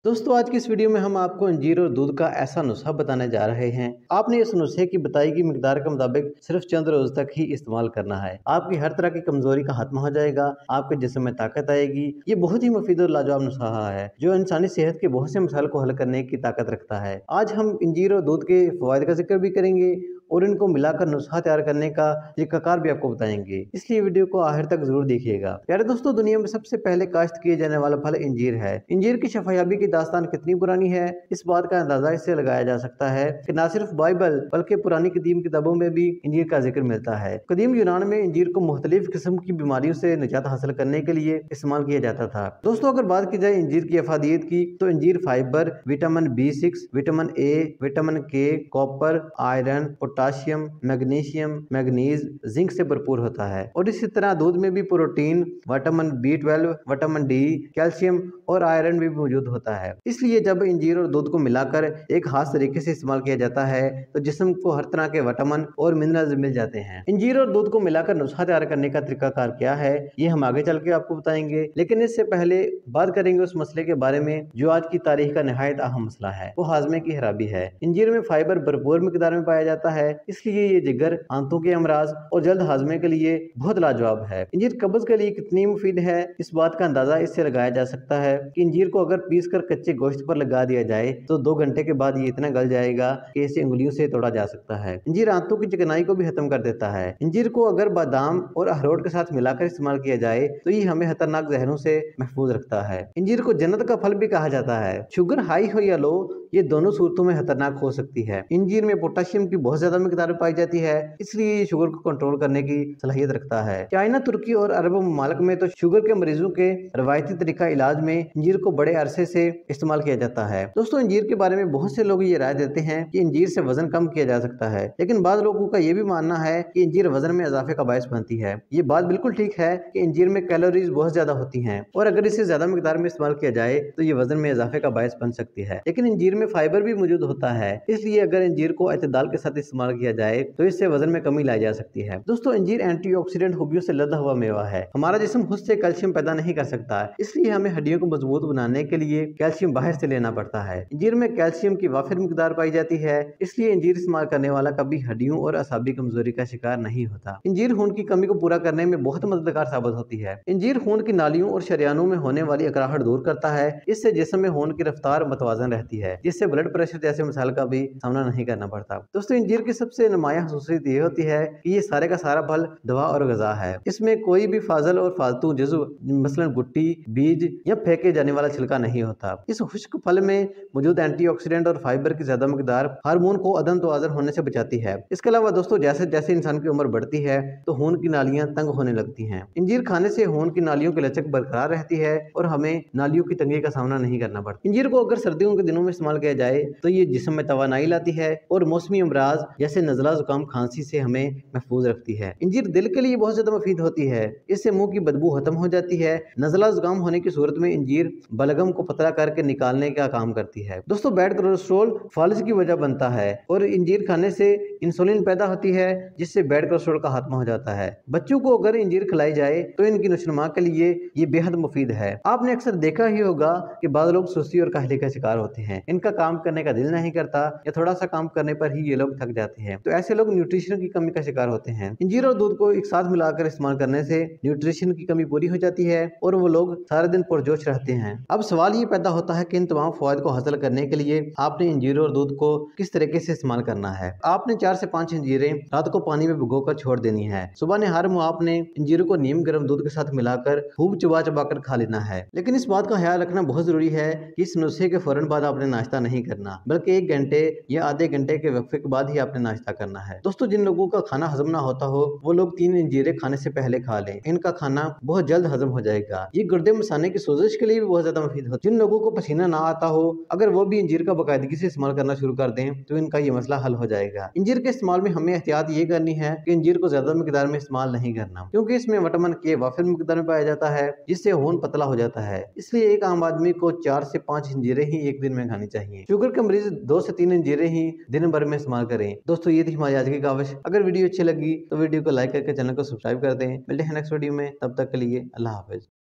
दोस्तों आज की इस वीडियो में हम आपको अंजीर और दूध का ऐसा नुस्खा बताने जा रहे हैं। आपने इस नुस्खे की बताई गई मिकदार के मुताबिक सिर्फ चंद रोज तक ही इस्तेमाल करना है। आपकी हर तरह की कमजोरी का खात्मा हो जाएगा, आपके जिस्म में ताकत आएगी। ये बहुत ही मुफीद और लाजवाब नुस्खा है जो इंसानी सेहत के बहुत से मसाइल को हल करने की ताकत रखता है। आज हम अंजीर और दूध के फवायद का जिक्र भी करेंगे और इनको मिलाकर नुस्खा तैयार करने का तरीकाकार भी आपको बताएंगे, इसलिए वीडियो को आखिर तक जरूर देखिएगा। प्यारे दोस्तों, दुनिया में सबसे पहले काश्त किए जाने वाला फल इंजीर है। इंजीर की शफायाबी की दास्तान कितनी पुरानी है, इस बात का अंदाजा इससे लगाया जा सकता है कि न सिर्फ बाइबल बल्कि पुरानी कदीम किताबों में भी इंजीर का जिक्र मिलता है। कदीम यूनान में इंजीर को मुख्तलिफ किस्म की बीमारियों से निजात हासिल करने के लिए इस्तेमाल किया जाता था। दोस्तों, अगर बात की जाए इंजीर की अफादियत की, तो इंजीर fibre, vitamin B6, vitamin A, vitamin K, copper, iron, potassium, magnesium, manganese, zinc से भरपूर होता है। और इसी तरह दूध में भी protein, vitamin B12, vitamin D, calcium और आयरन भी मौजूद होता है। इसलिए जब इंजीर और दूध को मिलाकर एक खास तरीके से इस्तेमाल किया जाता है तो जिस्म को हर तरह के विटामिन और मिनरल्स मिल जाते हैं। इंजीर और दूध को मिलाकर नुस्खा तैयार करने का तरीकाकार क्या है, ये हम आगे चल के आपको बताएंगे, लेकिन इससे पहले बात करेंगे उस मसले के बारे में जो आज की तारीख का निहायत अहम मसला है, वो हाजमे की खराबी है। इंजीर में फाइबर भरपूर मिकदार में पाया जाता है, इसलिए ये जिगर, आंतों के अमराज और जल्द हाजमे के लिए बहुत लाजवाब है। इंजीर कब्ज के लिए कितनी मुफीद है, इस बात का अंदाजा इससे लगाया जा सकता है कि इंजीर को अगर पीस कर कच्चे गोश्त पर लगा दिया जाए तो 2 घंटे के बाद ये इतना गल जाएगा कि इसे उंगलियों से तोड़ा जा सकता है। इंजीर आंतों की चिकनाई को भी खत्म कर देता है। इंजीर को अगर बादाम और अखरोट के साथ मिलाकर इस्तेमाल किया जाए तो ये हमें खतरनाक जहरों से महफूज रखता है। इंजीर को जन्नत का फल भी कहा जाता है। शुगर हाई हो या लो, ये दोनों सूरतों में खतरनाक हो सकती है। इंजीर में पोटेशियम की बहुत ज्यादा मिकदार पाई जाती है, इसलिए ये शुगर को कंट्रोल करने की सलाहियत रखता है। चाइना, तुर्की और अरब ममालिक में तो शुगर के मरीजों के रवायती तरीका इलाज में इंजीर को बड़े अरसे से इस्तेमाल किया जाता है। दोस्तों, इंजीर के बारे में बहुत से लोग ये राय देते हैं कि इंजीर से वजन कम किया जा सकता है, लेकिन बाद लोगों का ये भी मानना है कि इंजीर वजन में इजाफे का बायस बनती है। ये बात बिल्कुल ठीक है कि इंजीर में कैलोरीज बहुत ज्यादा होती हैं और अगर इसे ज्यादा मिकदार में इस्तेमाल किया जाए तो ये वजन में इजाफे का बायस बन सकती है। लेकिन इंजीर में फाइबर भी मौजूद होता है, इसलिए अगर इंजीर को एतदाल के साथ इस्तेमाल किया जाए तो इससे वजन में कमी लाई जा सकती है। दोस्तों, इंजीर एंटीऑक्सीडेंट खूबियों से लदा हुआ मेवा है। हमारा जिस्म खुद से कैल्शियम पैदा नहीं कर सकता, इसलिए हमें हड्डियों को मजबूत बनाने के लिए कैल्शियम बाहर से लेना पड़ता है। इंजीर में कैल्शियम की वाफिर मिकदार पाई जाती है, इसलिए इंजीर इस्तेमाल करने वाला कभी हड्डियों और असाबी कमजोरी का शिकार नहीं होता। इंजीर खून की कमी को पूरा करने में बहुत मददगार साबित होती है। इंजीर खून की नालियों और शरियानों में होने वाली अकड़ाहट दूर करता है, इससे जिस्म में खून की रफ्तार मतवाजन रहती है, जिससे ब्लड प्रेशर जैसे मसाइल का भी सामना नहीं करना पड़ता। दोस्तों, इंजीर की सबसे नुमाया खसूसियत ये होती है कि ये सारे का सारा फल दवा और गजा है। इसमें कोई भी फाजल और फालतू जज़्व मसलन गुट्टी, बीज या फेंके जाने वाला छिलका नहीं होता। इस खुश्क फल में मौजूद एंटीऑक्सीडेंट और फाइबर की ज्यादा मिकदार हार्मोन को अदम तवाज़ुन होने से बचाती है। इसके अलावा दोस्तों, जैसे जैसे इंसान की उम्र बढ़ती है तो खून की नालियां तंग होने लगती हैं। इंजीर खाने से खून की नालियों की लचक बरकरार रहती है और हमें नालियों की तंगी का सामना नहीं करना पड़ता। इंजीर को अगर सर्दियों के दिनों में इस्तेमाल किया जाए तो ये जिस्म में तवानाई लाती है और मौसमी अमराज जैसे नजला, जुकाम, खांसी से हमें महफूज रखती है। इंजीर दिल के लिए बहुत ज्यादा मुफीद होती है, इससे मुंह की बदबू खत्म हो जाती है। नजला, जुकाम होने की सूरत में इंजीर बलगम को पतला करके निकालने का काम करती है। दोस्तों, बैड कोलेस्ट्रॉल फालिज की वजह बनता है और इंजीर खाने से इंसुलिन पैदा होती है, जिससे बैड कोलेस्ट्रॉल का खात्मा हो जाता है। बच्चों को अगर इंजीर खिलाई जाए तो इनकी नशोनुमा के लिए ये बेहद मुफीद है। आपने अक्सर देखा ही होगा कि बाद लोग सुस्ती और काहली का शिकार होते हैं, इनका काम करने का दिल नहीं करता या थोड़ा सा काम करने पर ही ये लोग थक जाते हैं, तो ऐसे लोग न्यूट्रिशन की कमी का शिकार होते हैं। इंजीर और दूध को एक साथ मिलाकर इस्तेमाल करने से न्यूट्रिशन की कमी पूरी हो जाती है और वो लोग सारे दिन पुरजोश रहते हैं। अब सवाल ये पैदा होता है कि इन तमाम फवायद को हासिल करने के लिए आपने इंजीर और दूध को किस तरीके से इस्तेमाल करना है। आपने 4 से 5 इंजीरें रात को पानी में भिगोकर छोड़ देनी है। सुबह नहर में आपने इंजीरों को नीम गर्म दूध के साथ मिलाकर खूब चबा चबा कर खा लेना है। लेकिन इस बात का ख्याल रखना बहुत जरूरी है कि इस नुस्खे के फौरन बाद आपने नाश्ता नहीं करना, बल्कि 1 घंटे या आधे घंटे के वक्फे के बाद ही आपने नाश्ता करना है। दोस्तों, जिन लोगों का खाना हजम ना होता हो वो लोग 3 इंजीरें खाने से पहले खा लें, इनका खाना बहुत जल्द हजम हो जाएगा। ये गुर्दे मसाने की सोजिश के लिए भी बहुत ज्यादा मुफीद होता है। जिन लोगों को पसीना ना आता हो, अगर वो भी इंजीर का बाकायदगी से इस्तेमाल करना शुरू कर दें तो इनका ये मसला हल हो जाएगा। इंजीर के इस्तेमाल में हमें एहतियात ये करनी है कि इंजीर को ज्यादा मिकदार में इस्तेमाल नहीं करना, क्योंकि इसमें विटामिन के वाफिर मिकदार में पाया जाता है, जिससे खून पतला हो जाता है। इसलिए एक आम आदमी को 4 से 5 इंजीरें ही एक दिन में खानी चाहिए। शुगर के मरीज 2 से 3 इंजीरें ही दिन भर में इस्तेमाल करें। दोस्तों, ये थी हमारी आज की काविश। अगर वीडियो अच्छी लगी तो वीडियो को लाइक करके चैनल को सब्सक्राइब कर दें। मिलते हैं नेक्स्ट वीडियो में, तब तक के लिए अल्लाह हाफिज।